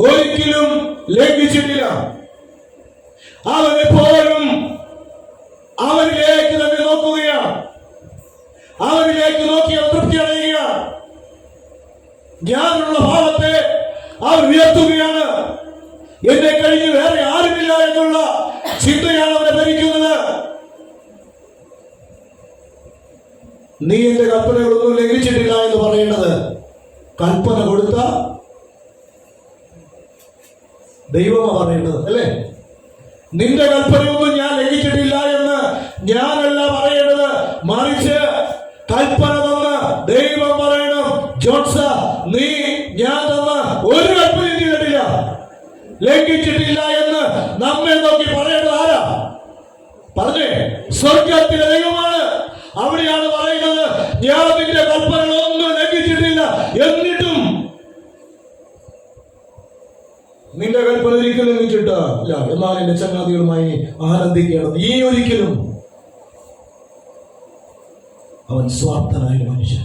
ഒരിക്കലും ലംഘിച്ചിട്ടില്ല. അവൻ എപ്പോഴും അവരിലേക്ക് തന്നെ നോക്കുകയാണ്. അവരിലേക്ക് നോക്കി തൃപ്തി അടയുകയാണ്. ഞാനുള്ള ഭാവത്തെ അവർ ഉയർത്തുകയാണ്. എന്നെ കഴിഞ്ഞ് വേറെ ആരുമില്ല എന്നുള്ള ചിന്തയാണ് അവരെ ഭരിക്കുന്നത്. നീ എന്റെ കൽപ്പനകളൊന്നും ലംഘിച്ചിട്ടില്ല എന്ന് പറയേണ്ടത് കൽപ്പന കൊടുത്ത ദൈവമാ പറയേണ്ടത്, അല്ലേ? നിന്റെ കൽപ്പനയൊന്നും ഞാൻ ലംഘിച്ചിട്ടില്ല എന്ന് ഞാനല്ല പറയേണ്ടത്, മറിച്ച് കൽപ്പന തന്ന ദൈവം പറയണം, ജോൺസ, നീ ഞാൻ തന്ന ഒരു കൽപ്പനയും ചെയ്തിട്ടില്ല, ലംഘിച്ചിട്ടില്ല എന്ന് നമ്മെ നോക്കി പറയേണ്ടത് ആരാ? പറഞ്ഞേ, സ്വർഗത്തിലെ ദൈവമാണ്. അവിടെയാണ് പറയുന്നത്, ഞാൻ നിന്റെ കൽപ്പനകളൊന്നും ലംഘിച്ചിട്ടില്ല, എന്നിട്ടും നിന്റെ കൽപ്പന ഒരിക്കലും ലംഘിച്ചിട്ടില്ല. എന്നാൽ എന്റെ ചങ്ങാതികളുമായി ആനന്ദിക്കേണ്ടത് ഈ ഒരിക്കലും. അവൻ സ്വാർത്ഥനായ മനുഷ്യൻ.